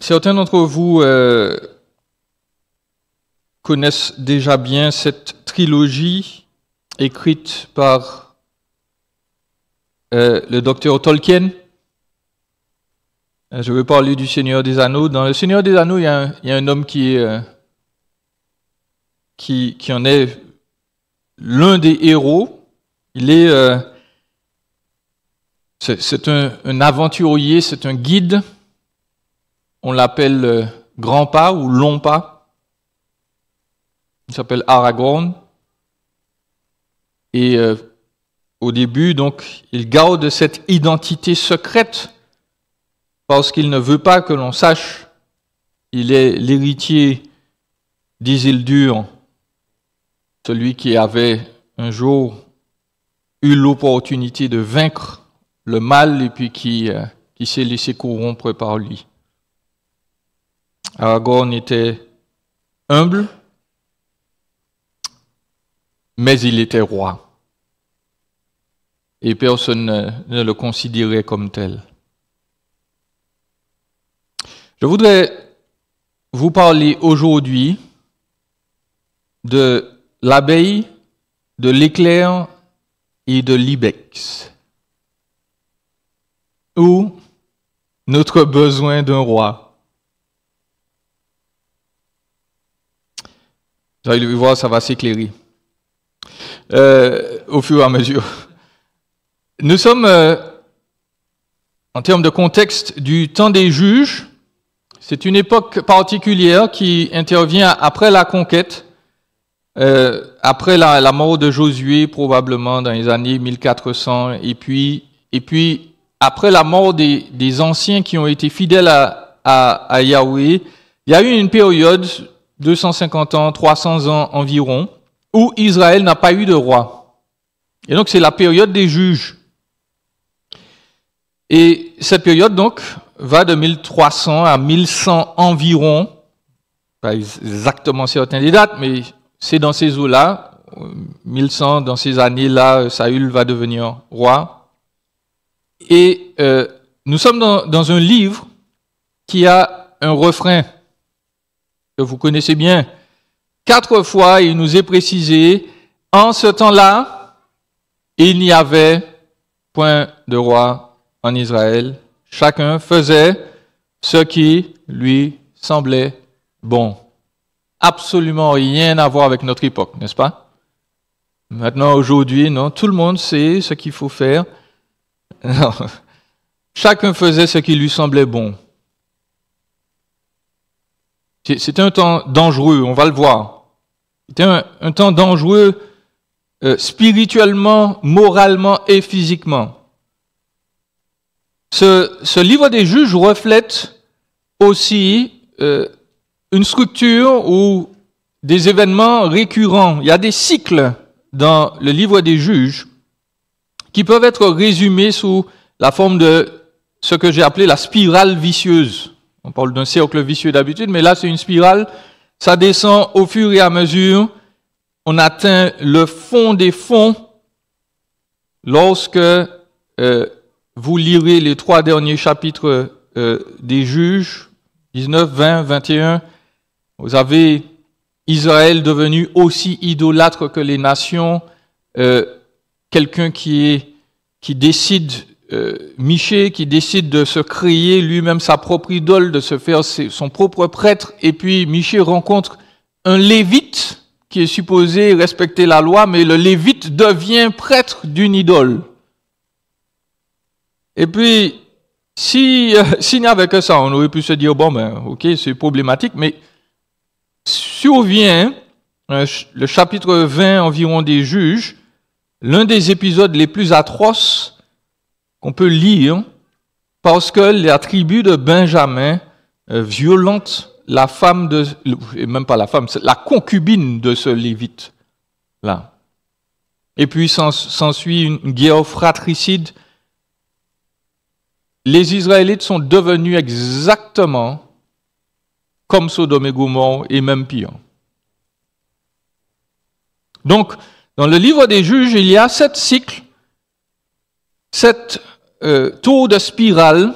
Certains d'entre vous connaissent déjà bien cette trilogie écrite par le docteur Tolkien. Je vais parler du Seigneur des Anneaux. Dans le Seigneur des Anneaux, il y a un homme qui en est l'un des héros. Il est c'est un aventurier, c'est un guide. On l'appelle grand pas ou long pas. Il s'appelle Aragorn. Et au début, donc, il garde cette identité secrète parce qu'il ne veut pas que l'on sache. Il est l'héritier d'Isildur, celui qui avait un jour eu l'opportunité de vaincre le mal et puis qui s'est laissé corrompre par lui. Aragorn était humble, mais il était roi. Et personne ne le considérait comme tel. Je voudrais vous parler aujourd'hui de l'abeille, de l'éclair et de l'ibex, ou notre besoin d'un roi. Vous allez voir, ça va s'éclairer au fur et à mesure. Nous sommes, en termes de contexte, du temps des juges. C'est une époque particulière qui intervient après la conquête, après la mort de Josué, probablement dans les années 1400, et puis après la mort des anciens qui ont été fidèles à Yahweh. Il y a eu une période, 250 ans, 300 ans environ, où Israël n'a pas eu de roi. Et donc c'est la période des juges. Et cette période donc va de 1300 à 1100 environ, pas exactement certaines des dates, mais c'est dans ces eaux-là, 1100, dans ces années-là, Saül va devenir roi. Et nous sommes dans un livre qui a un refrain que vous connaissez bien. 4 fois, il nous est précisé, en ce temps-là, il n'y avait point de roi en Israël. Chacun faisait ce qui lui semblait bon. Absolument rien à voir avec notre époque, n'est-ce pas? Maintenant, aujourd'hui, non, tout le monde sait ce qu'il faut faire. Non. Chacun faisait ce qui lui semblait bon. C'était un temps dangereux, on va le voir. C'était un temps dangereux spirituellement, moralement et physiquement. Ce livre des juges reflète aussi une structure ou des événements récurrents. Il y a des cycles dans le livre des juges qui peuvent être résumés sous la forme de ce que j'ai appelé la spirale vicieuse. On parle d'un cercle vicieux d'habitude, mais là c'est une spirale. Ça descend au fur et à mesure. On atteint le fond des fonds lorsque vous lirez les 3 derniers chapitres des juges, 19, 20, 21. Vous avez Israël devenu aussi idolâtre que les nations. Quelqu'un qui décide, Michée, qui décide de se créer lui-même sa propre idole, de se faire son propre prêtre. Et puis Michée rencontre un lévite qui est supposé respecter la loi, mais le lévite devient prêtre d'une idole. Et puis, s'il n'y avait que ça, on aurait pu se dire, bon, ben, ok, c'est problématique, mais survient le chapitre 20 environ des Juges, l'un des épisodes les plus atroces qu'on peut lire, parce que la tribu de Benjamin violente la femme et même pas la femme, la concubine de ce lévite-là. Et puis s'ensuit une guerre fratricide. Les Israélites sont devenus exactement comme Sodome et Gomorrhe, et même pire. Donc, dans le livre des Juges, il y a 7 cycles, 7 tours de spirale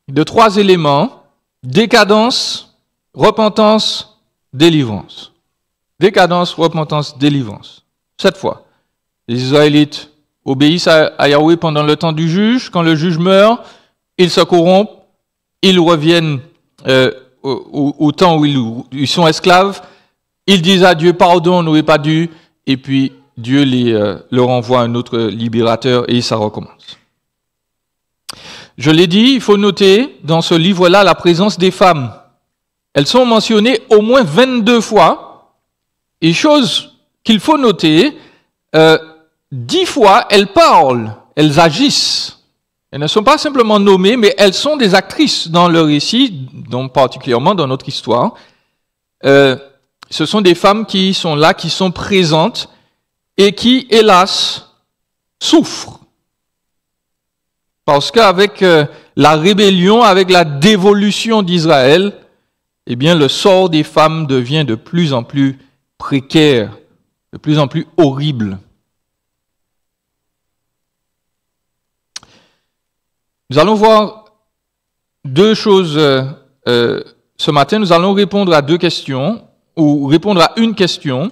de 3 éléments, décadence, repentance, délivrance. Décadence, repentance, délivrance. 7 fois. Les Israélites obéissent à Yahweh pendant le temps du juge. Quand le juge meurt, ils se corrompent, ils reviennent au temps où ils sont esclaves. Ils disent à Dieu, pardon, on n'aurait pas dû. Et puis Dieu leur envoie un autre libérateur et ça recommence. Je l'ai dit, il faut noter dans ce livre-là la présence des femmes. Elles sont mentionnées au moins 22 fois. Et chose qu'il faut noter, 10 fois, elles parlent, elles agissent. Elles ne sont pas simplement nommées, mais elles sont des actrices dans le récit, donc particulièrement dans notre histoire. Ce sont des femmes qui sont là, qui sont présentes et qui, hélas, souffrent. Parce qu'avec la rébellion, avec la dévolution d'Israël, eh bien, le sort des femmes devient de plus en plus précaire, de plus en plus horrible. Nous allons voir deux choses ce matin. Nous allons répondre à deux questions, ou répondre à une question.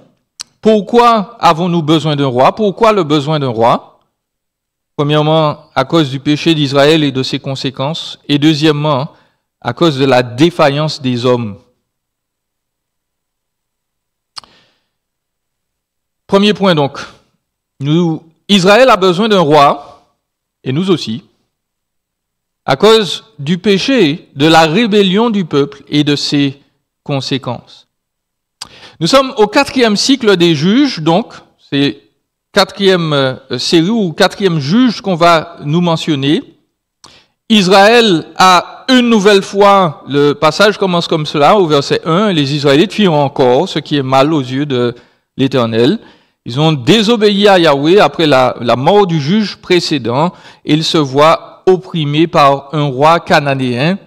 Pourquoi avons-nous besoin d'un roi? Pourquoi le besoin d'un roi? Premièrement, à cause du péché d'Israël et de ses conséquences. Et deuxièmement, à cause de la défaillance des hommes. Premier point donc. Israël a besoin d'un roi, et nous aussi, à cause du péché, de la rébellion du peuple et de ses conséquences. Nous sommes au 4e cycle des juges, donc c'est 4e série ou 4e juge qu'on va nous mentionner. Israël a une nouvelle fois, le passage commence comme cela, au verset 1, les Israélites firent encore ce qui est mal aux yeux de l'Éternel. Ils ont désobéi à Yahweh après la mort du juge précédent, et ils se voient opprimés par un roi cananéen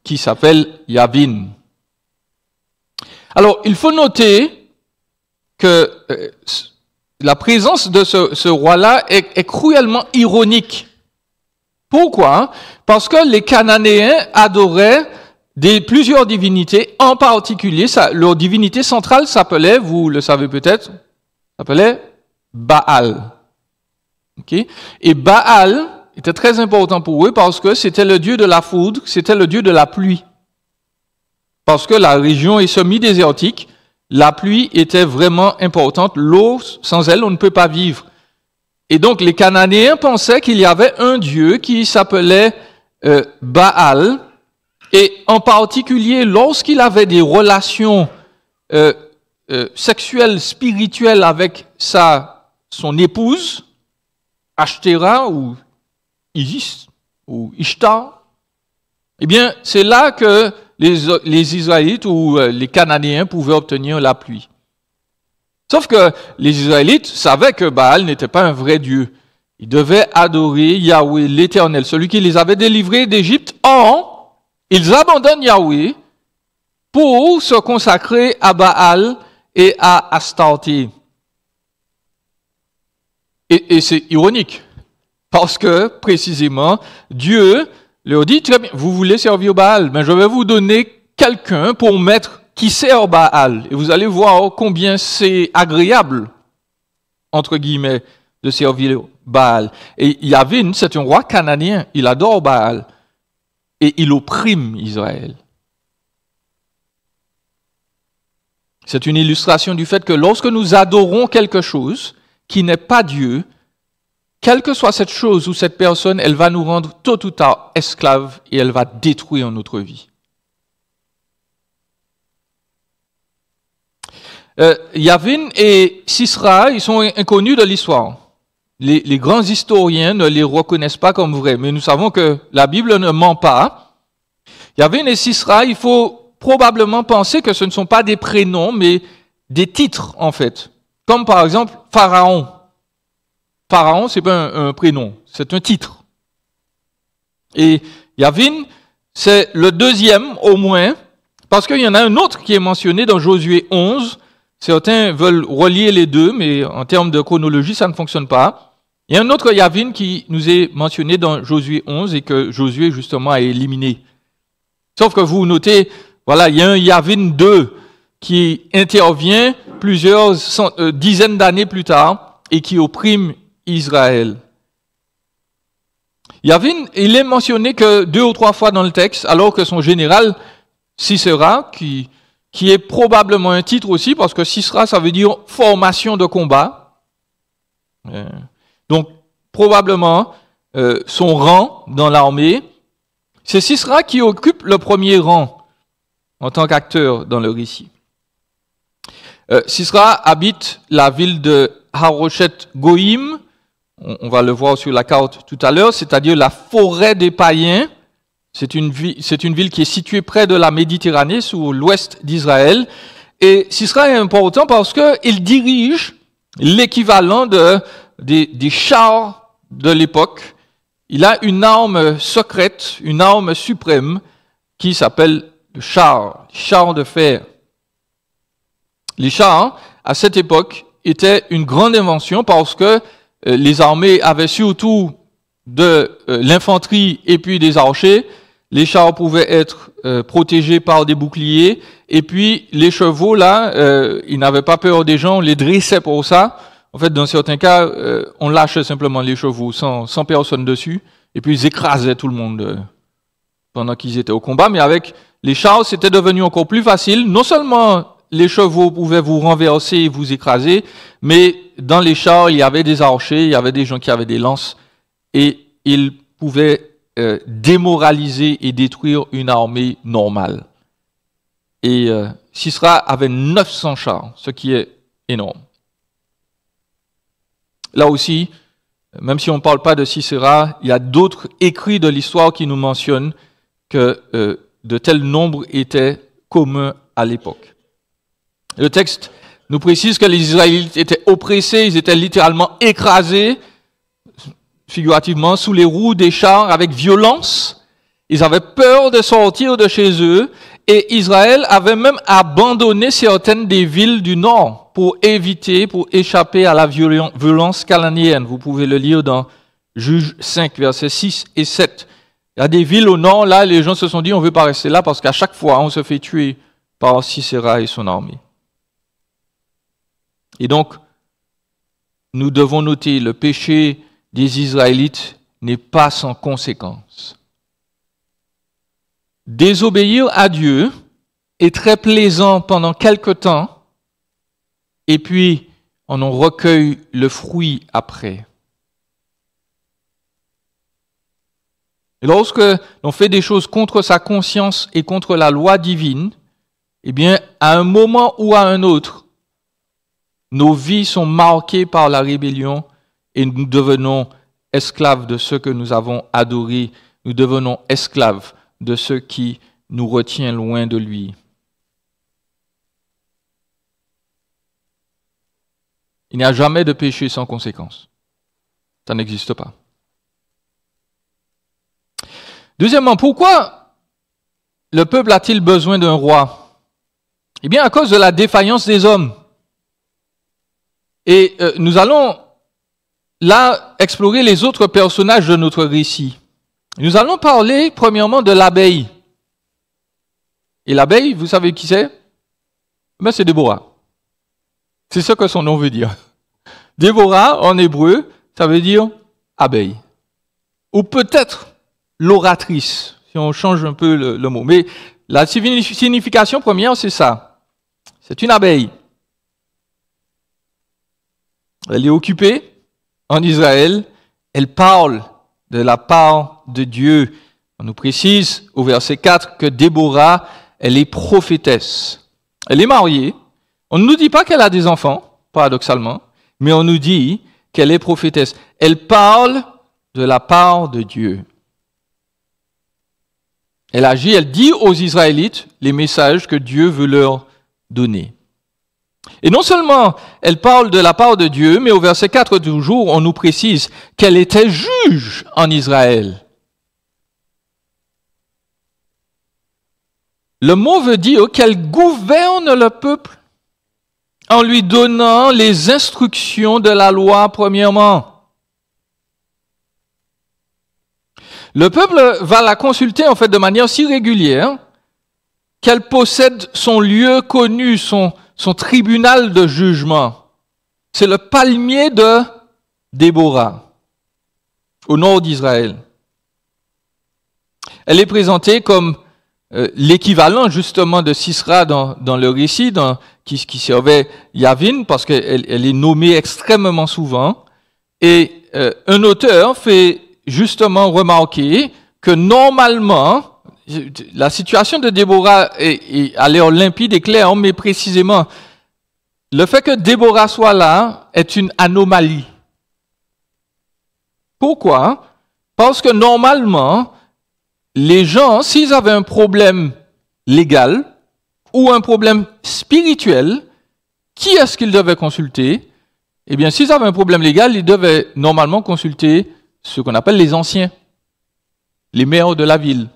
qui s'appelle Yavin. Alors, il faut noter que la présence de ce roi-là est cruellement ironique. Pourquoi? Parce que les Cananéens adoraient plusieurs divinités, en particulier, leur divinité centrale s'appelait, vous le savez peut-être, s'appelait Baal. Okay? Et Baal était très important pour eux parce que c'était le dieu de la foudre, c'était le dieu de la pluie. Parce que la région est semi-désertique, la pluie était vraiment importante. L'eau, sans elle, on ne peut pas vivre. Et donc, les Cananéens pensaient qu'il y avait un dieu qui s'appelait Baal. Et en particulier, lorsqu'il avait des relations sexuelles, spirituelles avec son épouse, Ashtera ou Isis ou Ishtar, eh bien, c'est là que les Israélites ou les Cananéens pouvaient obtenir la pluie. Sauf que les Israélites savaient que Baal n'était pas un vrai Dieu. Ils devaient adorer Yahweh, l'Éternel, celui qui les avait délivrés d'Égypte. Or, ils abandonnent Yahweh pour se consacrer à Baal et à Astarté. Et c'est ironique. Parce que, précisément, Dieu leur dit, très bien, vous voulez servir Baal, mais je vais vous donner quelqu'un pour mettre qui sert Baal. Et vous allez voir combien c'est agréable, entre guillemets, de servir Baal. Et Yavin, c'est un roi cananéen, il adore Baal. Et il opprime Israël. C'est une illustration du fait que lorsque nous adorons quelque chose qui n'est pas Dieu, quelle que soit cette chose ou cette personne, elle va nous rendre tôt ou tard esclaves et elle va détruire notre vie. Yavin et Sisra, ils sont inconnus de l'histoire. Les grands historiens ne les reconnaissent pas comme vrais, mais nous savons que la Bible ne ment pas. Yavin et Sisra, il faut probablement penser que ce ne sont pas des prénoms, mais des titres en fait. Comme par exemple Pharaon. Pharaon, ce n'est pas un prénom, c'est un titre. Et Yavin, c'est le deuxième au moins, parce qu'il y en a un autre qui est mentionné dans Josué 11. Certains veulent relier les deux, mais en termes de chronologie, ça ne fonctionne pas. Il y a un autre Yavin qui nous est mentionné dans Josué 11 et que Josué justement a éliminé. Sauf que vous notez, voilà, il y a un Yavin 2 qui intervient plusieurs dizaines d'années plus tard et qui opprime Israël. Yavin, il est mentionné que 2 ou 3 fois dans le texte, alors que son général, Sisera, qui est probablement un titre aussi, parce que Sisera, ça veut dire formation de combat. Donc, probablement, son rang dans l'armée, c'est Sisera qui occupe le premier rang en tant qu'acteur dans le récit. Sisera habite la ville de Haroshet Goïm, on va le voir sur la carte tout à l'heure, c'est-à-dire la forêt des païens. C'est une ville qui est située près de la Méditerranée, sur l'ouest d'Israël. Et Sisera est important parce qu'il dirige l'équivalent des chars de l'époque. Il a une arme secrète, une arme suprême, qui s'appelle le char de fer. Les chars, à cette époque, étaient une grande invention parce que les armées avaient surtout de l'infanterie et puis des archers. Les chars pouvaient être protégés par des boucliers. Et puis, les chevaux, là, ils n'avaient pas peur des gens, on les dressait pour ça. En fait, dans certains cas, on lâchait simplement les chevaux sans personne dessus. Et puis, ils écrasaient tout le monde pendant qu'ils étaient au combat. Mais avec les chars, c'était devenu encore plus facile. Non seulement les chevaux pouvaient vous renverser et vous écraser, mais dans les chars, il y avait des archers, il y avait des gens qui avaient des lances, et ils pouvaient démoraliser et détruire une armée normale. Et Sisera avait 900 chars, ce qui est énorme. Là aussi, même si on ne parle pas de Sisera, il y a d'autres écrits de l'histoire qui nous mentionnent que de tels nombres étaient communs à l'époque. Le texte nous précise que les Israélites étaient oppressés, ils étaient littéralement écrasés, figurativement, sous les roues des chars avec violence. Ils avaient peur de sortir de chez eux et Israël avait même abandonné certaines des villes du nord pour échapper à la violence cananéenne. Vous pouvez le lire dans Juges 5, versets 6 et 7. Il y a des villes au nord, là, les gens se sont dit, on ne veut pas rester là parce qu'à chaque fois, on se fait tuer par Sisera et son armée. Et donc, nous devons noter, le péché des Israélites n'est pas sans conséquence. Désobéir à Dieu est très plaisant pendant quelque temps, et puis on en recueille le fruit après. Et lorsque l'on fait des choses contre sa conscience et contre la loi divine, eh bien, à un moment ou à un autre, nos vies sont marquées par la rébellion et nous devenons esclaves de ceux que nous avons adorés. Nous devenons esclaves de ceux qui nous retient loin de lui. Il n'y a jamais de péché sans conséquence. Ça n'existe pas. Deuxièmement, pourquoi le peuple a-t-il besoin d'un roi? Eh bien, à cause de la défaillance des hommes. Et nous allons là explorer les autres personnages de notre récit. Nous allons parler premièrement de l'abeille. Et l'abeille, vous savez qui c'est? Ben, c'est Déborah. C'est ce que son nom veut dire. Déborah, en hébreu, ça veut dire abeille. Ou peut-être l'oratrice, si on change un peu le mot. Mais la signification première, c'est ça. C'est une abeille. Elle est occupée en Israël. Elle parle de la part de Dieu. On nous précise au verset 4 que Déborah, elle est prophétesse. Elle est mariée. On ne nous dit pas qu'elle a des enfants, paradoxalement, mais on nous dit qu'elle est prophétesse. Elle parle de la part de Dieu. Elle agit, elle dit aux Israélites les messages que Dieu veut leur donner. Et non seulement elle parle de la part de Dieu, mais au verset 4 toujours, on nous précise qu'elle était juge en Israël. Le mot veut dire qu'elle gouverne le peuple en lui donnant les instructions de la loi premièrement. Le peuple va la consulter en fait de manière si régulière qu'elle possède son lieu connu, son tribunal de jugement. C'est le palmier de Déborah, au nord d'Israël. Elle est présentée comme l'équivalent justement de Sisra dans le récit, qui servait Yavin, parce qu'elle est nommée extrêmement souvent. Et un auteur fait justement remarquer que normalement, la situation de Déborah a l'air limpide et claire, mais précisément, le fait que Déborah soit là est une anomalie. Pourquoi? Parce que normalement, les gens, s'ils avaient un problème légal ou un problème spirituel, qui est-ce qu'ils devaient consulter? Eh bien, s'ils avaient un problème légal, ils devaient normalement consulter ce qu'on appelle les anciens, les maires de la ville,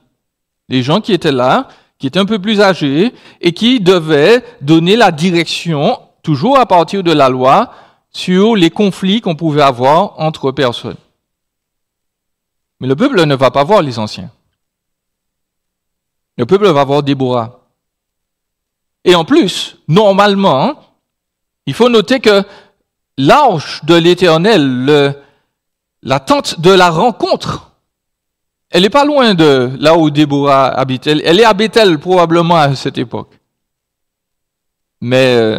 les gens qui étaient là, qui étaient un peu plus âgés et qui devaient donner la direction, toujours à partir de la loi, sur les conflits qu'on pouvait avoir entre personnes. Mais le peuple ne va pas voir les anciens. Le peuple va voir Déborah. Et en plus, normalement, il faut noter que l'arche de l'Éternel, la tente de la rencontre, elle n'est pas loin de là où Déborah habite. Elle est à Bethel probablement à cette époque. Mais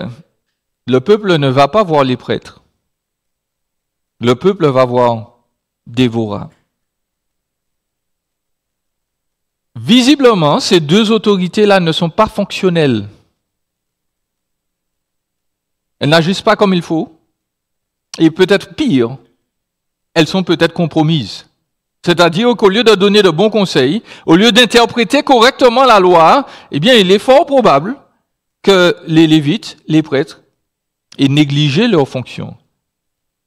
le peuple ne va pas voir les prêtres. Le peuple va voir Déborah. Visiblement, ces deux autorités-là ne sont pas fonctionnelles. Elles n'agissent pas comme il faut. Et peut-être pire, elles sont peut-être compromises. C'est-à-dire qu'au lieu de donner de bons conseils, au lieu d'interpréter correctement la loi, eh bien, il est fort probable que les Lévites, les prêtres, aient négligé leurs fonctions.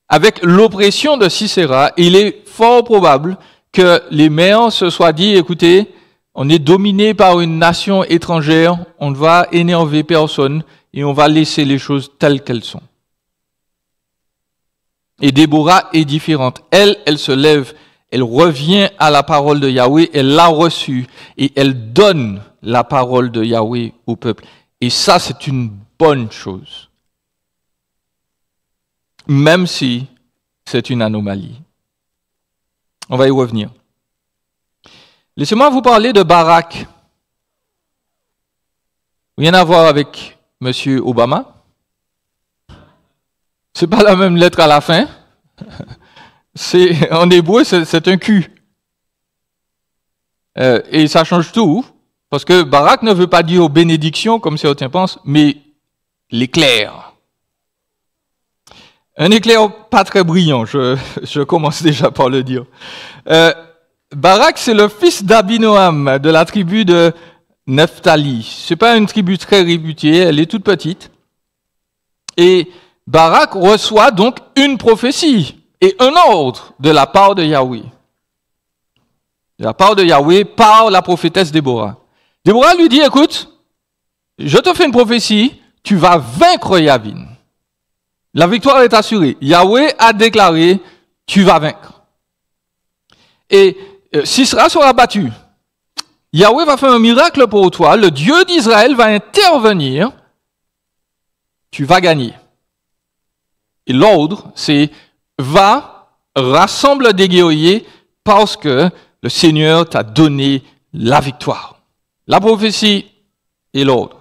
Avec l'oppression de Sisera, il est fort probable que les maires se soient dit, écoutez, on est dominé par une nation étrangère, on ne va énerver personne et on va laisser les choses telles qu'elles sont. Et Déborah est différente. Elle se lève, elle revient à la parole de Yahweh, elle l'a reçue et elle donne la parole de Yahweh au peuple. Et ça, c'est une bonne chose. Même si c'est une anomalie. On va y revenir. Laissez-moi vous parler de Barak. Rien à voir avec M. Obama. C'est pas la même lettre à la fin. En hébreu, c'est un Q. Et ça change tout, parce que Barak ne veut pas dire bénédiction, comme certains pensent, mais l'éclair. Un éclair pas très brillant, je commence déjà par le dire. Barak, c'est le fils d'Abinoam, de la tribu de Nephtali. C'est pas une tribu très réputée, elle est toute petite. Et Barak reçoit donc une prophétie et un ordre de la part de Yahweh. De la part de Yahweh par la prophétesse Déborah. Déborah lui dit, écoute, je te fais une prophétie, tu vas vaincre Yavin. La victoire est assurée. Yahweh a déclaré, tu vas vaincre. Et Sisera sera battu. Yahweh va faire un miracle pour toi. Le Dieu d'Israël va intervenir. Tu vas gagner. Et l'ordre, c'est va, rassemble des guerriers parce que le Seigneur t'a donné la victoire. La prophétie et l'ordre.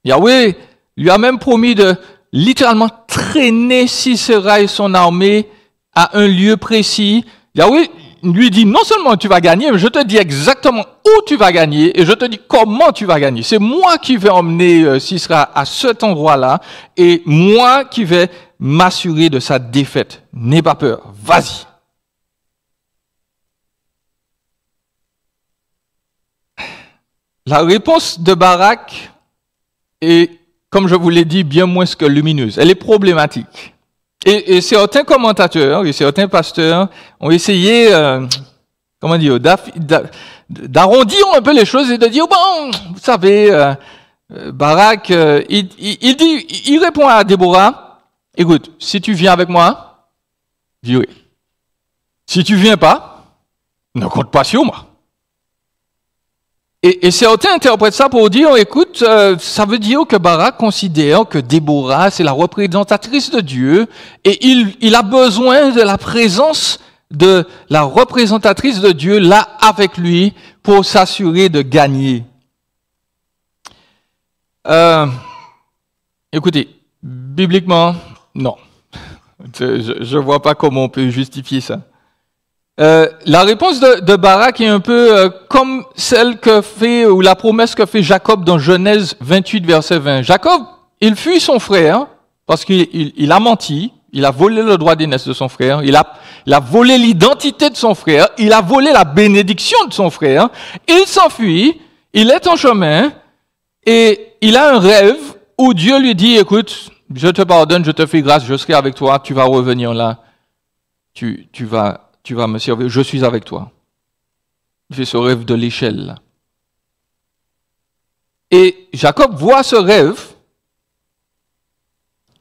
Yahweh lui a même promis de littéralement traîner Sisera et son armée à un lieu précis. Yahweh lui dit, non seulement tu vas gagner, mais je te dis exactement où tu vas gagner et je te dis comment tu vas gagner. C'est moi qui vais emmener Sisera à cet endroit-là et moi qui vais m'assurer de sa défaite. N'aie pas peur, vas-y. La réponse de Barak est, comme je vous l'ai dit, bien moins que lumineuse. Elle est problématique. Et certains commentateurs et certains pasteurs ont essayé, d'arrondir un peu les choses et de dire, bon, vous savez, Barak, il répond à Déborah, écoute, si tu viens avec moi, j'irai. Si tu viens pas, ne compte pas sur moi. Et certains interprètent ça pour dire, écoute, ça veut dire que Barak considère que Déborah, c'est la représentatrice de Dieu, et il a besoin de la présence de la représentatrice de Dieu là avec lui pour s'assurer de gagner. Écoutez, bibliquement, non. Je vois pas comment on peut justifier ça. La réponse de Barak est un peu comme celle que fait, ou la promesse que fait Jacob dans Genèse 28, verset 20. Jacob, il fuit son frère parce qu'il a menti, il a volé le droit d'aînesse de son frère, il a volé l'identité de son frère, il a volé la bénédiction de son frère, il s'enfuit, il est en chemin et il a un rêve où Dieu lui dit, écoute, je te pardonne, je te fais grâce, je serai avec toi, tu vas revenir là, tu vas me servir, je suis avec toi. Il fait ce rêve de l'échelle là. Et Jacob voit ce rêve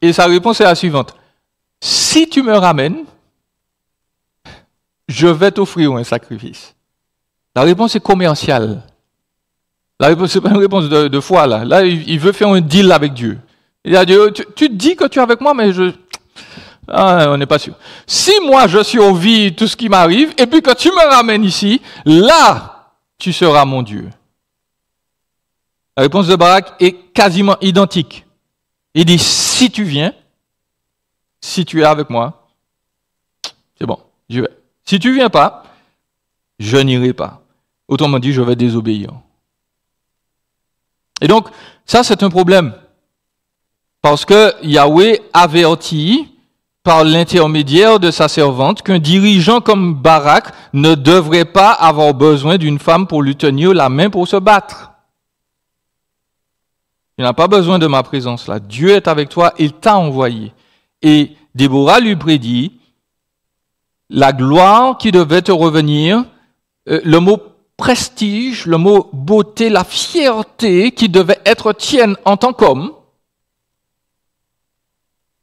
et sa réponse est la suivante. Si tu me ramènes, je vais t'offrir un sacrifice. La réponse est commerciale. La réponse, c'est pas une réponse de foi là. Là, il veut faire un deal avec Dieu. Il a dit, tu te dis que tu es avec moi, mais on n'est pas sûr. Si moi je survis tout ce qui m'arrive, et puis que tu me ramènes ici, là, tu seras mon Dieu. La réponse de Barak est quasiment identique. Il dit, si tu viens, si tu es avec moi, c'est bon, j'y vais. Si tu viens pas, je n'irai pas. Autrement dit, je vais désobéir. Et donc, ça c'est un problème. Parce que Yahweh avertit par l'intermédiaire de sa servante qu'un dirigeant comme Barak ne devrait pas avoir besoin d'une femme pour lui tenir la main pour se battre. Il n'a pas besoin de ma présence là. Dieu est avec toi, il t'a envoyé. Et Déborah lui prédit la gloire qui devait te revenir, le mot prestige, le mot beauté, la fierté qui devait être tienne en tant qu'homme.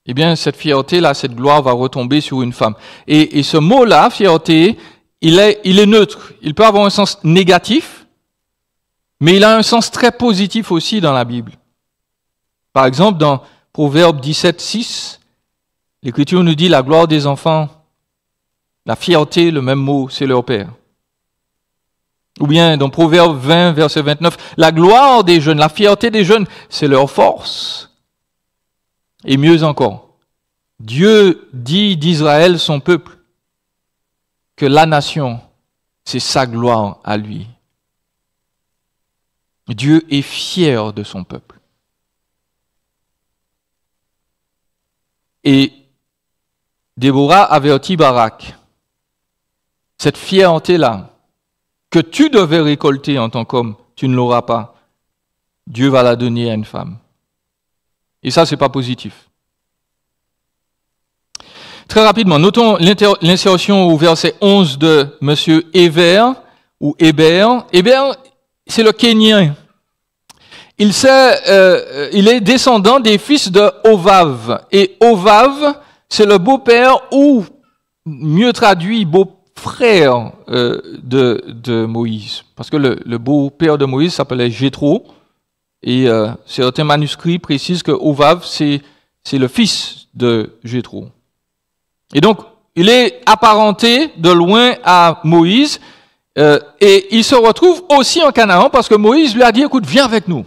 Eh bien, cette fierté-là, cette gloire va retomber sur une femme. Et ce mot-là, fierté, il est neutre. Il peut avoir un sens négatif, mais il a un sens très positif aussi dans la Bible. Par exemple, dans Proverbe 17, 6, l'Écriture nous dit la gloire des enfants, la fierté, le même mot, c'est leur père. Ou bien dans Proverbe 20, verset 29, la gloire des jeunes, la fierté des jeunes, c'est leur force. Et mieux encore, Dieu dit d'Israël, son peuple, que la nation, c'est sa gloire à lui. Dieu est fier de son peuple. Et Déborah avertit Barak, cette fierté-là, que tu devais récolter en tant qu'homme, tu ne l'auras pas. Dieu va la donner à une femme. Et ça, c'est pas positif. Très rapidement, notons l'insertion au verset 11 de M. Héber, ou Héber. Héber, c'est le Kénien. Il est descendant des fils de Hovav. Et Hovav, c'est le beau-père, ou mieux traduit, beau-frère de Moïse. Parce que le beau-père de Moïse s'appelait Jéthro. Et certains manuscrits précisent que Hovav, c'est le fils de Jéthro. Et donc, il est apparenté de loin à Moïse, et il se retrouve aussi en Canaan parce que Moïse lui a dit, écoute, viens avec nous.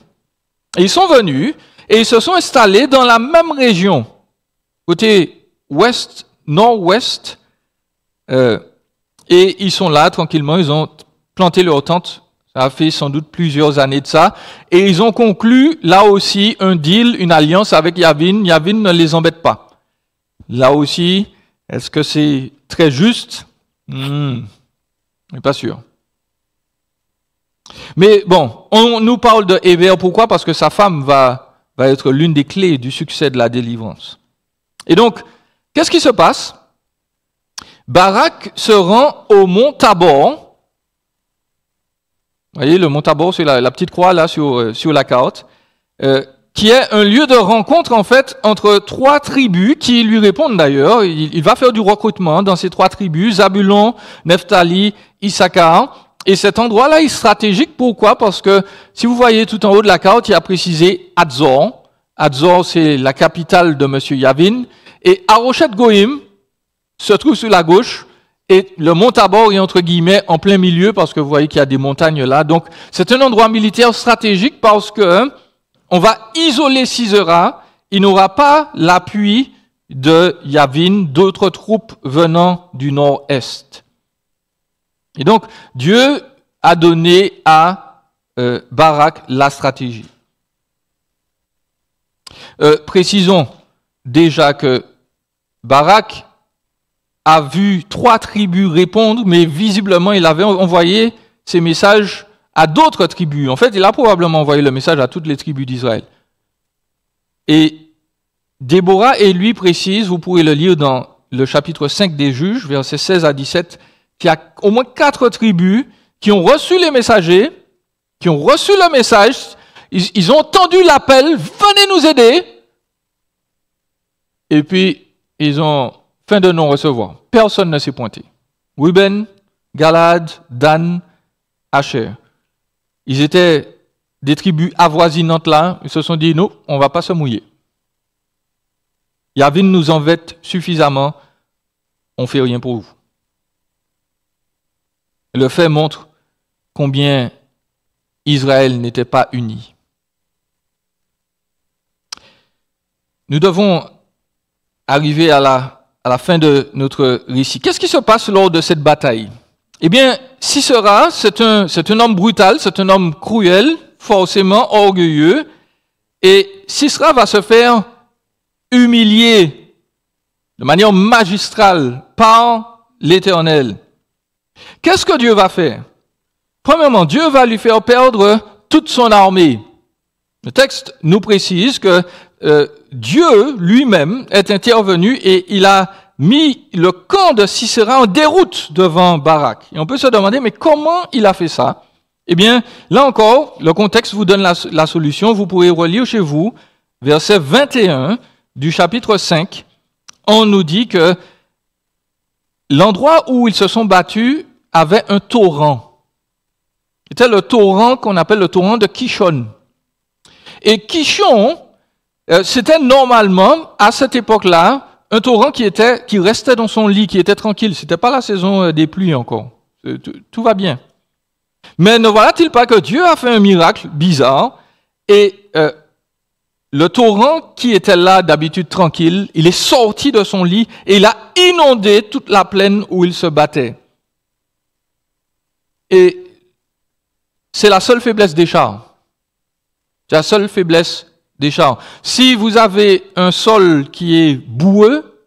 Et ils sont venus, et ils se sont installés dans la même région, côté ouest, nord-ouest, et ils sont là tranquillement, ils ont planté leur tente. Ça a fait sans doute plusieurs années de ça. Et ils ont conclu, là aussi, un deal, une alliance avec Yavin. Yavin ne les embête pas. Là aussi, est-ce que c'est très juste? Je suis pas sûr. Mais bon, on nous parle de Héber. Pourquoi? Parce que sa femme va être l'une des clés du succès de la délivrance. Et donc, qu'est-ce qui se passe? Barak se rend au mont Tabor. Vous voyez, le mont Tabor, c'est la petite croix là sur la carte, qui est un lieu de rencontre en fait entre trois tribus qui lui répondent d'ailleurs. Il va faire du recrutement dans ces trois tribus, Zabulon, Nephtali, Issachar. Et cet endroit-là est stratégique. Pourquoi? Parce que si vous voyez tout en haut de la carte, il y a précisé Hatzor. Hatzor, c'est la capitale de M. Yavin. Et Aroshet Goïm se trouve sur la gauche. Et le mont Tabor est entre guillemets en plein milieu parce que vous voyez qu'il y a des montagnes là. Donc c'est un endroit militaire stratégique parce que on va isoler Sisera. Il n'aura pas l'appui de Yavin, d'autres troupes venant du nord-est. Et donc Dieu a donné à Barak la stratégie. Précisons déjà que Barak a vu 3 tribus répondre, mais visiblement, il avait envoyé ces messages à d'autres tribus. En fait, il a probablement envoyé le message à toutes les tribus d'Israël. Et Déborah et lui précise, vous pourrez le lire dans le chapitre 5 des Juges, versets 16 à 17, qu'il y a au moins 4 tribus qui ont reçu les messagers, qui ont reçu le message, ils ont entendu l'appel, venez nous aider, et puis ils ont fin de non-recevoir. Personne ne s'est pointé. Ruben, Galad, Dan, Asher. Ils étaient des tribus avoisinantes là. Ils se sont dit, non, on ne va pas se mouiller. Yavin nous embête suffisamment. On ne fait rien pour vous. Le fait montre combien Israël n'était pas uni. Nous devons arriver à la fin de notre récit. Qu'est-ce qui se passe lors de cette bataille? Eh bien, Sisera, c'est un homme brutal, c'est un homme cruel, forcément orgueilleux, et Sisera va se faire humilier de manière magistrale par l'Éternel. Qu'est-ce que Dieu va faire? Premièrement, Dieu va lui faire perdre toute son armée. Le texte nous précise que Dieu lui-même est intervenu et il a mis le camp de Sisera en déroute devant Barak. Et on peut se demander, mais comment il a fait ça? Eh bien, là encore, le contexte vous donne la solution. Vous pourrez relire chez vous, verset 21 du chapitre 5. On nous dit que l'endroit où ils se sont battus avait un torrent. C'était le torrent qu'on appelle le torrent de Kishon. Et Kishon, c'était normalement, à cette époque-là, un torrent qui restait dans son lit, qui était tranquille. C'était pas la saison des pluies encore. Tout va bien. Mais ne voilà-t-il pas que Dieu a fait un miracle bizarre et le torrent qui était là d'habitude tranquille, il est sorti de son lit et il a inondé toute la plaine où il se battait. Et c'est la seule faiblesse des chars. C'est la seule faiblesse des chars. Si vous avez un sol qui est boueux,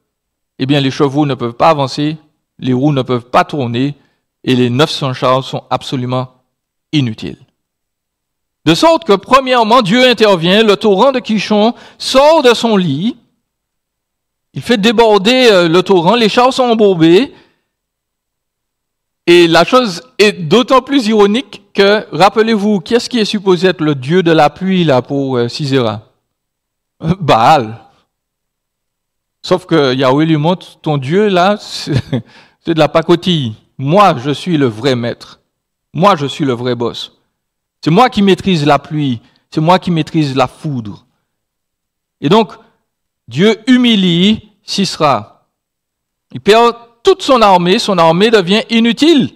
eh bien les chevaux ne peuvent pas avancer, les roues ne peuvent pas tourner et les 900 chars sont absolument inutiles. De sorte que, premièrement, Dieu intervient, le torrent de Kishon sort de son lit, il fait déborder le torrent, les chars sont embourbés, et la chose est d'autant plus ironique que, rappelez-vous, qui est-ce qui est supposé être le dieu de la pluie là pour Sisera? Baal. Sauf que Yahweh lui montre, ton dieu là, c'est de la pacotille. Moi, je suis le vrai maître. Moi, je suis le vrai boss. C'est moi qui maîtrise la pluie. C'est moi qui maîtrise la foudre. Et donc, Dieu humilie Sisera. Il perd toute son armée devient inutile.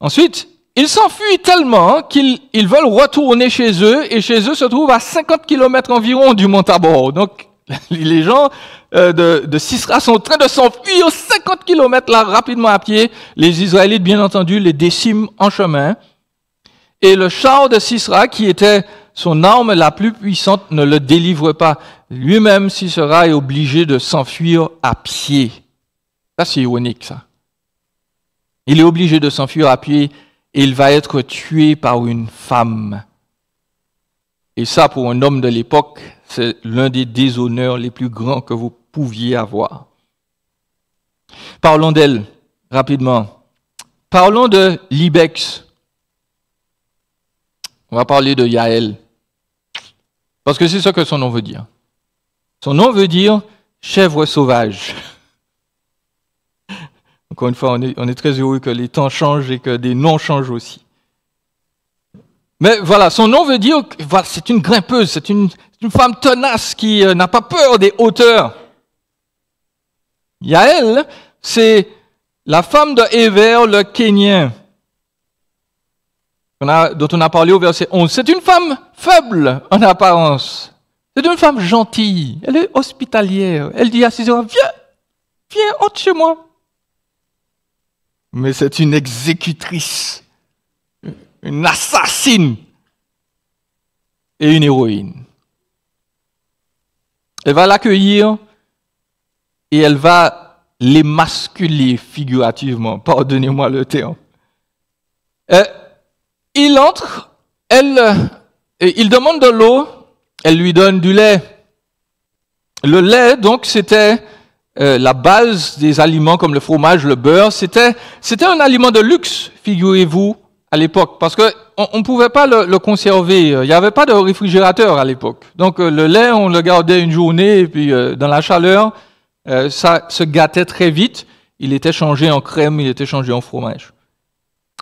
Ensuite, ils s'enfuient tellement qu'ils veulent retourner chez eux, et chez eux se trouve à 50 km environ du mont Tabor. Donc, les gens de Sisera sont en train de s'enfuir 50 km là, rapidement à pied. Les Israélites, bien entendu, les déciment en chemin. Et le char de Sisera, qui était son arme la plus puissante, ne le délivre pas. Lui-même, Sisera est obligé de s'enfuir à pied. Ça, c'est ironique, ça. Il est obligé de s'enfuir à pied et il va être tué par une femme. Et ça, pour un homme de l'époque, c'est l'un des déshonneurs les plus grands que vous pouviez avoir. Parlons d'elle rapidement. Parlons de l'Ibex. On va parler de Yaël. Parce que c'est ce que son nom veut dire. Son nom veut dire chèvre sauvage. Encore une fois, on est très heureux que les temps changent et que des noms changent aussi. Mais voilà, son nom veut dire que voilà, c'est une grimpeuse, c'est une femme tenace qui n'a pas peur des hauteurs. Yaël, c'est la femme de Héber le Kénien, dont on a parlé au verset 11. C'est une femme faible en apparence. C'est une femme gentille. Elle est hospitalière. Elle dit à Sisera, viens, entre chez moi. Mais c'est une exécutrice, une assassine et une héroïne. Elle va l'accueillir et elle va l'émasculer figurativement. Pardonnez-moi le terme. Il entre, il demande de l'eau, elle lui donne du lait. Le lait, donc, c'était la base des aliments comme le fromage, le beurre. C'était un aliment de luxe, figurez-vous, à l'époque, parce qu'on ne pouvait pas le conserver. Il n'y avait pas de réfrigérateur à l'époque. Donc, le lait, on le gardait une journée, et puis dans la chaleur, ça se gâtait très vite. Il était changé en crème, il était changé en fromage.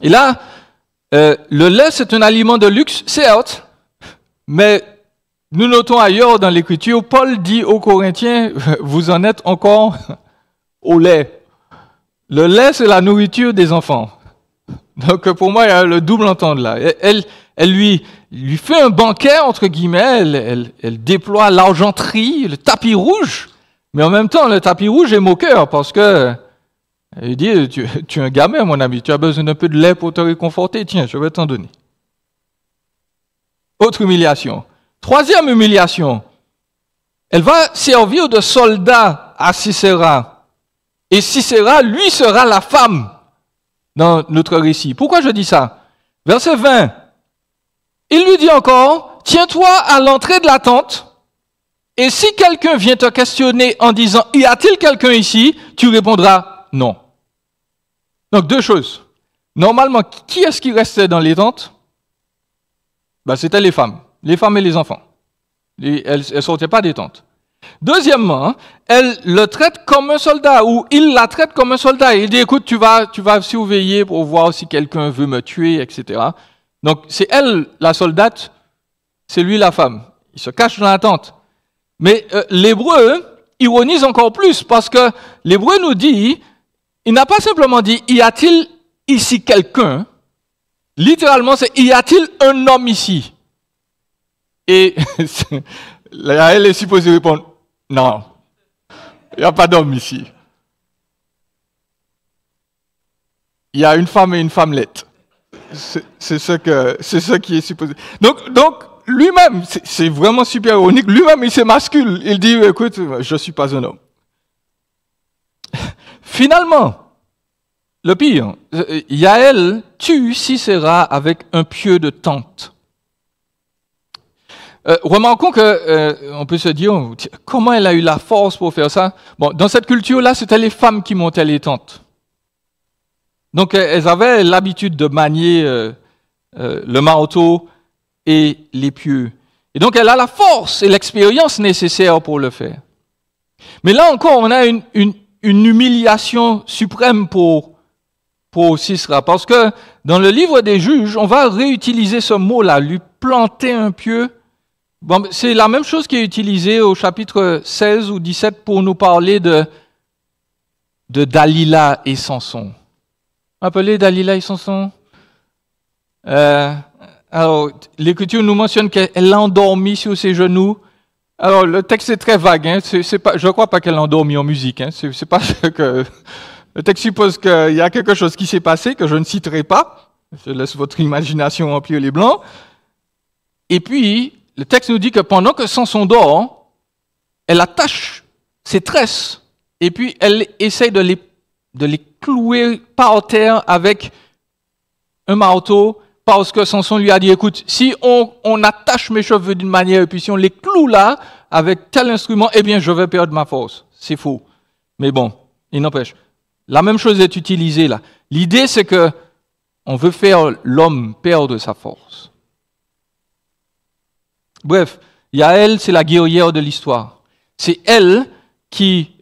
Et là, le lait, c'est un aliment de luxe, certes, mais nous notons ailleurs dans l'Écriture, Paul dit aux Corinthiens, vous en êtes encore au lait. Le lait, c'est la nourriture des enfants. Donc pour moi, il y a le double entendre là. Elle lui fait un banquet, entre guillemets, elle déploie l'argenterie, le tapis rouge, mais en même temps, le tapis rouge est moqueur parce que il dit, tu es un gamin, mon ami, tu as besoin d'un peu de lait pour te réconforter, tiens, je vais t'en donner. Autre humiliation. Troisième humiliation. Elle va servir de soldat à Sisera. Et Sisera, lui, sera la femme dans notre récit. Pourquoi je dis ça? Verset 20. Il lui dit encore, tiens-toi à l'entrée de la tente, et si quelqu'un vient te questionner en disant, y a-t-il quelqu'un ici? Tu répondras, non. Donc, deux choses. Normalement, qui est-ce qui restait dans les tentes? C'était les femmes et les enfants. Elles ne sortaient pas des tentes. Deuxièmement, elle le traite comme un soldat, ou il la traite comme un soldat. Il dit, écoute, tu vas surveiller pour voir si quelqu'un veut me tuer, etc. Donc, c'est elle, la soldate, c'est lui, la femme. Il se cache dans la tente. Mais l'hébreu ironise encore plus, parce que l'hébreu nous dit, il n'a pas simplement dit, y a-t-il ici quelqu'un? Littéralement, c'est, y a-t-il un homme ici? Et elle est supposée répondre, non, il n'y a pas d'homme ici. Il y a une femme et une femmelette. C'est ce qui est supposé. Donc lui-même, c'est vraiment super ironique, lui-même il s'émascule. Il dit, écoute, je ne suis pas un homme. Finalement, le pire, Yaël tue Sisera avec un pieu de tente. Remarquons on peut se dire, comment elle a eu la force pour faire ça? Bon, dans cette culture-là, c'était les femmes qui montaient les tentes. Donc, elles avaient l'habitude de manier le marteau et les pieux. Et donc, elle a la force et l'expérience nécessaires pour le faire. Mais là encore, on a une humiliation suprême pour Sisera, parce que dans le livre des Juges, on va réutiliser ce mot-là, lui planter un pieu. Bon, c'est la même chose qui est utilisée au chapitre 16 ou 17 pour nous parler de Dalila et Samson. Appelez Dalila et Samson. Alors, l'Écriture nous mentionne qu'elle l'a endormi sur ses genoux. Alors, le texte est très vague. Hein. Je ne crois pas qu'elle l'a endormi en musique. Hein. C'est pas que... Le texte suppose qu'il y a quelque chose qui s'est passé, que je ne citerai pas. Je laisse votre imagination remplir les blancs. Et puis, le texte nous dit que pendant que Samson dort, elle attache ses tresses et puis elle essaye de les clouer par terre avec un marteau parce que Samson lui a dit, écoute, si on attache mes cheveux d'une manière et puis si on les cloue là avec tel instrument, eh bien je vais perdre ma force. C'est faux. Mais bon, il n'empêche. La même chose est utilisée là. L'idée c'est que on veut faire l'homme perdre sa force. Bref, Yaël, c'est la guerrière de l'histoire. C'est elle qui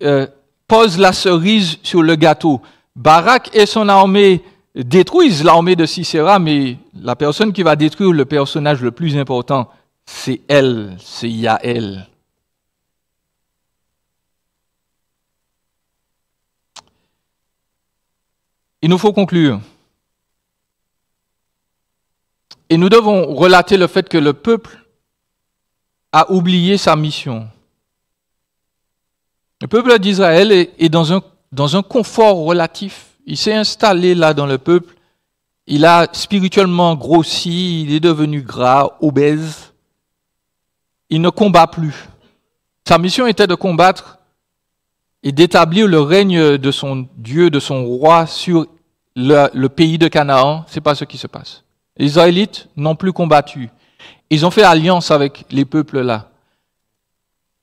pose la cerise sur le gâteau. Barak et son armée détruisent l'armée de Sisera, mais la personne qui va détruire le personnage le plus important, c'est elle, c'est Yaël. Il nous faut conclure. Et nous devons relater le fait que le peuple a oublié sa mission. Le peuple d'Israël est dans un confort relatif. Il s'est installé là dans le peuple. Il a spirituellement grossi, il est devenu gras, obèse. Il ne combat plus. Sa mission était de combattre et d'établir le règne de son Dieu, de son roi sur le pays de Canaan. Ce n'est pas ce qui se passe. Les Israélites n'ont plus combattu. Ils ont fait alliance avec les peuples là.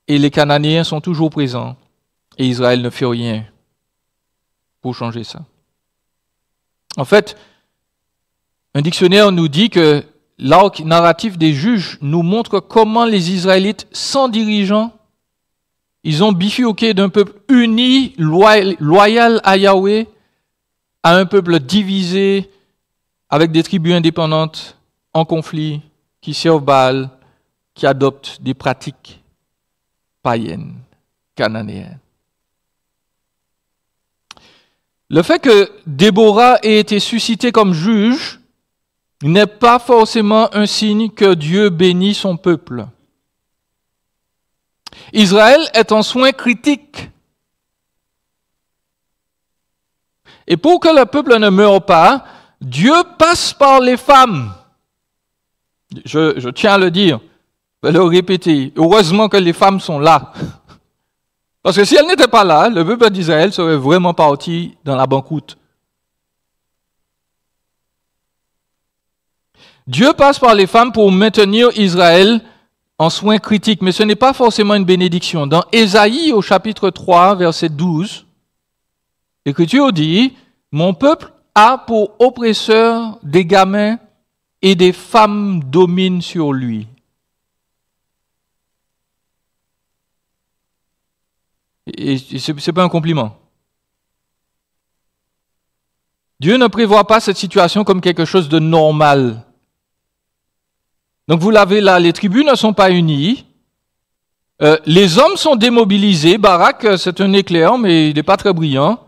Et les Cananéens sont toujours présents. Et Israël ne fait rien pour changer ça. En fait, un dictionnaire nous dit que l'arc narratif des juges nous montre comment les Israélites, sans dirigeants, ils ont bifurqué d'un peuple uni, loyal à Yahweh, à un peuple divisé, avec des tribus indépendantes, en conflit, qui servent Baal, qui adoptent des pratiques païennes, cananéennes. Le fait que Déborah ait été suscitée comme juge n'est pas forcément un signe que Dieu bénit son peuple. Israël est en soins critiques. Et pour que le peuple ne meure pas, Dieu passe par les femmes. Je tiens à le dire, je vais le répéter. Heureusement que les femmes sont là. Parce que si elles n'étaient pas là, le peuple d'Israël serait vraiment parti dans la banqueroute. Dieu passe par les femmes pour maintenir Israël en soins critiques, mais ce n'est pas forcément une bénédiction. Dans Ésaïe, au chapitre 3, verset 12, l'Écriture dit « Mon peuple a pour oppresseur des gamins et des femmes dominent sur lui. » Et ce n'est pas un compliment. Dieu ne prévoit pas cette situation comme quelque chose de normal. Donc vous l'avez là, les tribus ne sont pas unies. Les hommes sont démobilisés. Barak, c'est un éclair, mais il n'est pas très brillant.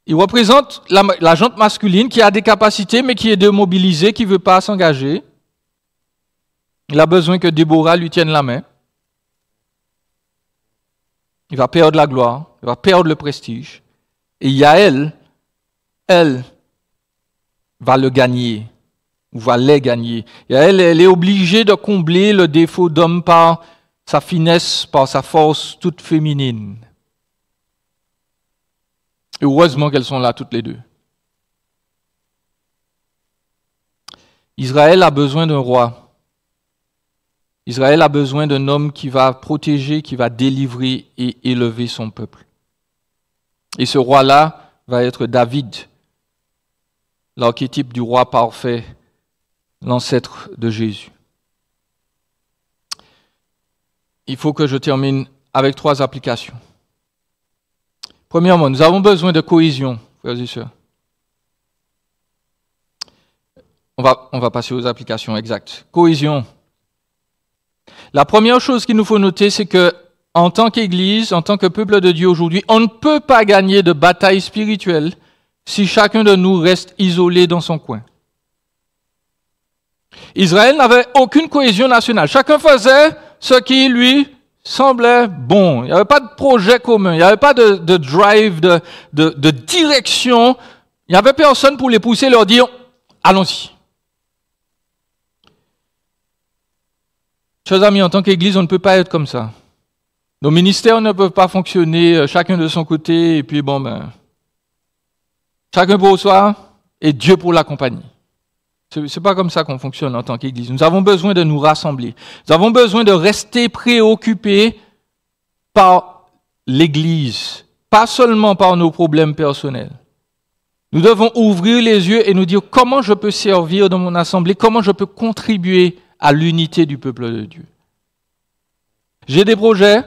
Il représente la jante masculine qui a des capacités, mais qui est démobilisée, qui ne veut pas s'engager. Il a besoin que Déborah lui tienne la main. Il va perdre la gloire, il va perdre le prestige. Et Yaël, elle, va le gagner, ou va les gagner. Yaël, elle est obligée de combler le défaut d'homme par sa finesse, par sa force toute féminine. Et heureusement qu'elles sont là toutes les deux. Israël a besoin d'un roi. Israël a besoin d'un homme qui va protéger, qui va délivrer et élever son peuple. Et ce roi-là va être David, l'archétype du roi parfait, l'ancêtre de Jésus. Il faut que je termine avec 3 applications. Premièrement, nous avons besoin de cohésion, frères et sœurs. On va passer aux applications exactes. Cohésion. La première chose qu'il nous faut noter, c'est que en tant qu'Église, en tant que peuple de Dieu aujourd'hui, on ne peut pas gagner de bataille spirituelle si chacun de nous reste isolé dans son coin. Israël n'avait aucune cohésion nationale. Chacun faisait ce qui lui semblait bon. Il n'y avait pas de projet commun, il n'y avait pas de drive, de direction. Il n'y avait personne pour les pousser, leur dire « allons-y ». Chers amis, en tant qu'Église, on ne peut pas être comme ça. Nos ministères ne peuvent pas fonctionner chacun de son côté, et puis chacun pour soi, et Dieu pour la compagnie. Ce n'est pas comme ça qu'on fonctionne en tant qu'Église. Nous avons besoin de nous rassembler. Nous avons besoin de rester préoccupés par l'Église, pas seulement par nos problèmes personnels. Nous devons ouvrir les yeux et nous dire comment je peux servir dans mon assemblée, comment je peux contribuer à l'unité du peuple de Dieu. J'ai des projets,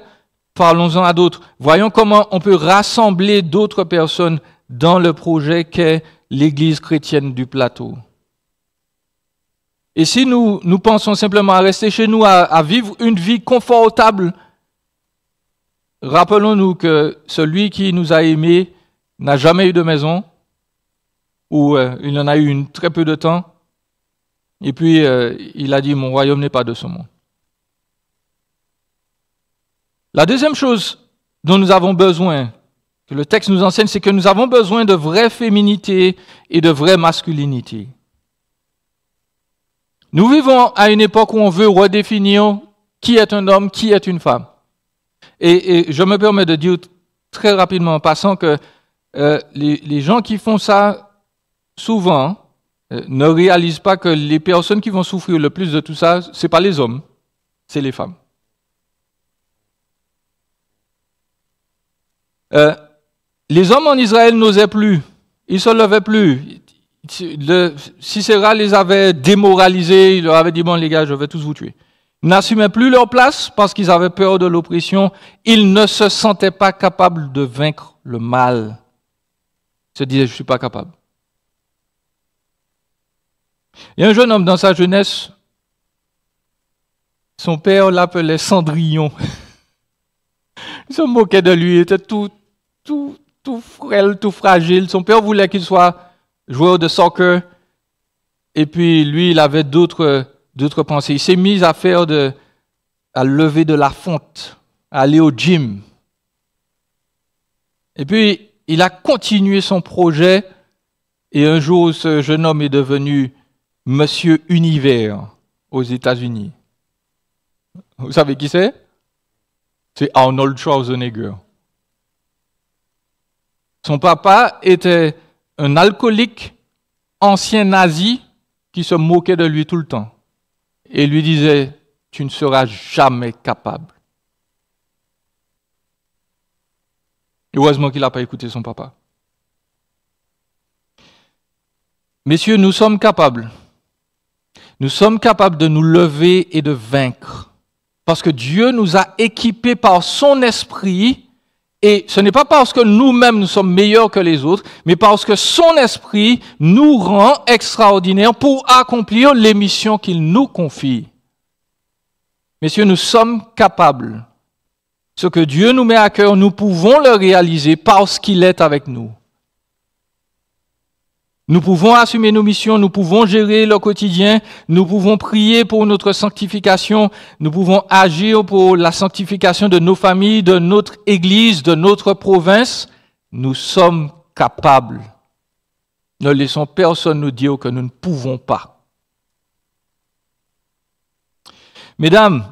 parlons-en à d'autres. Voyons comment on peut rassembler d'autres personnes dans le projet qu'est l'Église chrétienne du plateau. Et si nous pensons simplement à rester chez nous, à vivre une vie confortable, rappelons-nous que celui qui nous a aimés n'a jamais eu de maison, ou il en a eu une très peu de temps, et puis il a dit « Mon royaume n'est pas de ce monde ». La deuxième chose dont nous avons besoin, que le texte nous enseigne, c'est que nous avons besoin de vraie féminité et de vraie masculinité. Nous vivons à une époque où on veut redéfinir qui est un homme, qui est une femme. Et je me permets de dire très rapidement en passant que les gens qui font ça souvent ne réalisent pas que les personnes qui vont souffrir le plus de tout ça, ce n'est pas les hommes, c'est les femmes. Les hommes en Israël n'osaient plus, ils ne se levaient plus. Sisera les avait démoralisés, il leur avait dit « Bon les gars, je vais tous vous tuer ». Ils n'assumaient plus leur place parce qu'ils avaient peur de l'oppression. Ils ne se sentaient pas capables de vaincre le mal. Ils se disaient « Je ne suis pas capable ». Il y a un jeune homme dans sa jeunesse, son père l'appelait Cendrillon. Il se moquait de lui, il était tout frêle, tout fragile. Son père voulait qu'il soit joueur de soccer, et puis lui, il avait d'autres pensées. Il s'est mis à lever de la fonte, à aller au gym. Et puis, il a continué son projet, et un jour, ce jeune homme est devenu Monsieur Univers aux États-Unis. Vous savez qui c'est? C'est Arnold Schwarzenegger. Son papa était un alcoolique, ancien nazi, qui se moquait de lui tout le temps. Et lui disait, tu ne seras jamais capable. Heureusement qu'il n'a pas écouté son papa. Messieurs, nous sommes capables. Nous sommes capables de nous lever et de vaincre. Parce que Dieu nous a équipés par son esprit. Et ce n'est pas parce que nous-mêmes nous sommes meilleurs que les autres, mais parce que son esprit nous rend extraordinaires pour accomplir les missions qu'il nous confie. Messieurs, nous sommes capables. Ce que Dieu nous met à cœur, nous pouvons le réaliser parce qu'il est avec nous. Nous pouvons assumer nos missions, nous pouvons gérer le quotidien, nous pouvons prier pour notre sanctification, nous pouvons agir pour la sanctification de nos familles, de notre Église, de notre province. Nous sommes capables. Ne laissons personne nous dire que nous ne pouvons pas. Mesdames,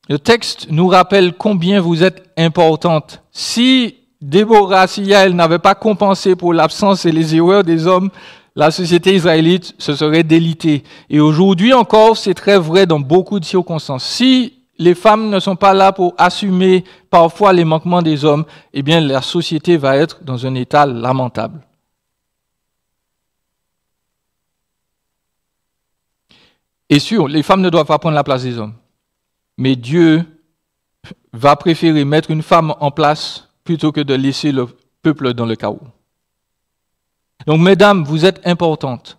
le texte nous rappelle combien vous êtes importantes. Si Déborah, si elle n'avait pas compensé pour l'absence et les erreurs des hommes, la société israélite se serait délitée. Et aujourd'hui encore, c'est très vrai dans beaucoup de circonstances. Si les femmes ne sont pas là pour assumer parfois les manquements des hommes, eh bien la société va être dans un état lamentable. Et sûr, les femmes ne doivent pas prendre la place des hommes. Mais Dieu va préférer mettre une femme en place plutôt que de laisser le peuple dans le chaos. Donc, mesdames, vous êtes importantes.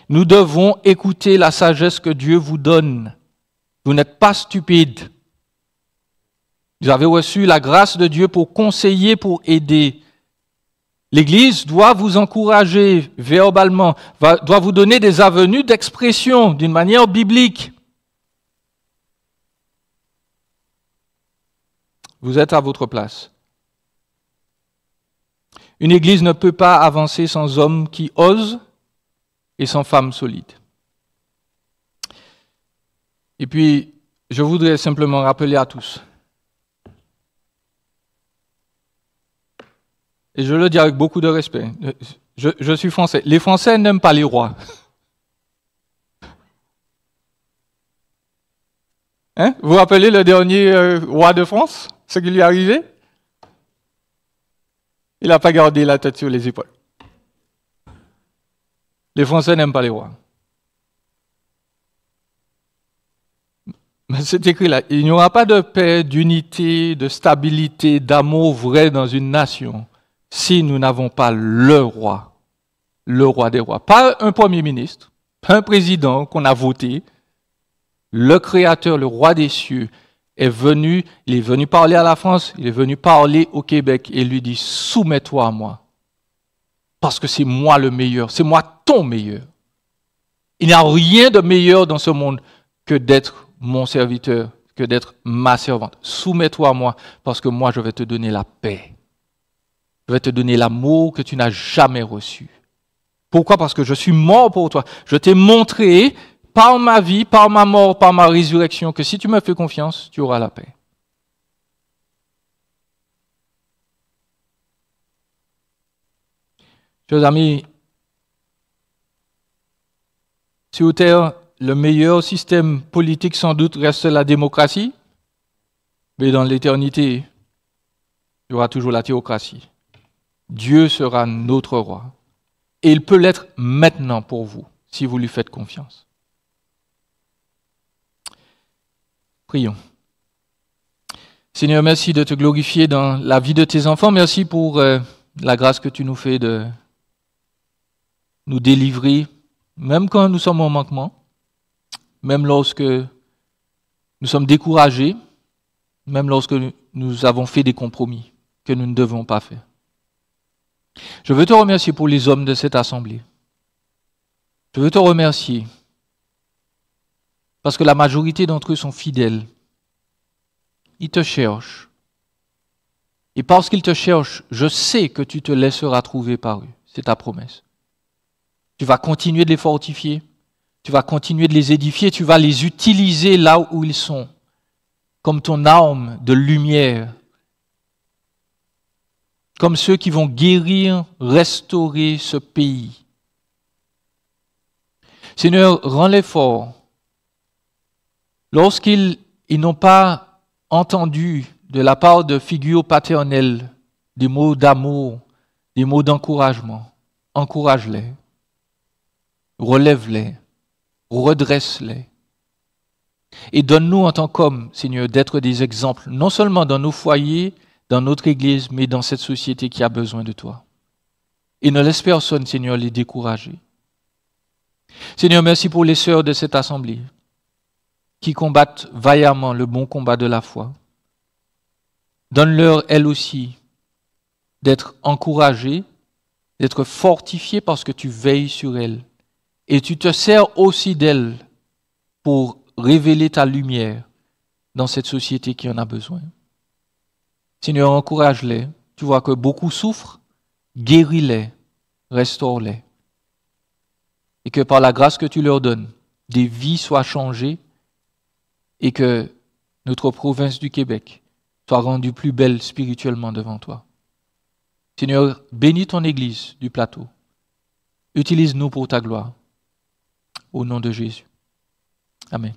Nous devons écouter la sagesse que Dieu vous donne. Vous n'êtes pas stupides. Vous avez reçu la grâce de Dieu pour conseiller, pour aider. L'Église doit vous encourager verbalement, doit vous donner des avenues d'expression d'une manière biblique. Vous êtes à votre place. Une église ne peut pas avancer sans hommes qui osent et sans femmes solides. Et puis, je voudrais simplement rappeler à tous, et je le dis avec beaucoup de respect, je suis français. Les Français n'aiment pas les rois. Hein? Vous vous rappelez le dernier roi de France? Ce qui lui est arrivé? Il n'a pas gardé la tête sur les épaules. Les Français n'aiment pas les rois. Mais c'est écrit là, il n'y aura pas de paix, d'unité, de stabilité, d'amour vrai dans une nation si nous n'avons pas le roi des rois. Pas un premier ministre, pas un président qu'on a voté. Le Créateur, le roi des cieux, il est venu parler à la France, il est venu parler au Québec et lui dit, soumets-toi à moi. Parce que c'est moi le meilleur, c'est moi ton meilleur. Il n'y a rien de meilleur dans ce monde que d'être mon serviteur, que d'être ma servante. Soumets-toi à moi, parce que moi je vais te donner la paix. Je vais te donner l'amour que tu n'as jamais reçu. Pourquoi? Parce que je suis mort pour toi. Je t'ai montré par ma vie, par ma mort, par ma résurrection, que si tu me fais confiance, tu auras la paix. Chers amis, sur Terre, le meilleur système politique sans doute reste la démocratie, mais dans l'éternité, il y aura toujours la théocratie. Dieu sera notre roi. Et il peut l'être maintenant pour vous, si vous lui faites confiance. Prions. Seigneur, merci de te glorifier dans la vie de tes enfants. Merci pour la grâce que tu nous fais de nous délivrer, même quand nous sommes en manquement, même lorsque nous sommes découragés, même lorsque nous avons fait des compromis que nous ne devons pas faire. Je veux te remercier pour les hommes de cette assemblée. Je veux te remercier parce que la majorité d'entre eux sont fidèles. Ils te cherchent. Et parce qu'ils te cherchent, je sais que tu te laisseras trouver par eux. C'est ta promesse. Tu vas continuer de les fortifier. Tu vas continuer de les édifier. Tu vas les utiliser là où ils sont, comme ton arme de lumière, comme ceux qui vont guérir, restaurer ce pays. Seigneur, rends-les forts. Lorsqu'ils n'ont pas entendu de la part de figures paternelles des mots d'amour, des mots d'encouragement, encourage-les, relève-les, redresse-les. Et donne-nous en tant qu'hommes, Seigneur, d'être des exemples, non seulement dans nos foyers, dans notre Église, mais dans cette société qui a besoin de toi. Et ne laisse personne, Seigneur, les décourager. Seigneur, merci pour les sœurs de cette assemblée qui combattent vaillamment le bon combat de la foi. Donne-leur, elles aussi, d'être encouragées, d'être fortifiées parce que tu veilles sur elles. Et tu te sers aussi d'elles pour révéler ta lumière dans cette société qui en a besoin. Seigneur, encourage-les. Tu vois que beaucoup souffrent, guéris-les, restaure-les. Et que par la grâce que tu leur donnes, des vies soient changées et que notre province du Québec soit rendue plus belle spirituellement devant toi. Seigneur, bénis ton Église du plateau. Utilise-nous pour ta gloire. Au nom de Jésus. Amen.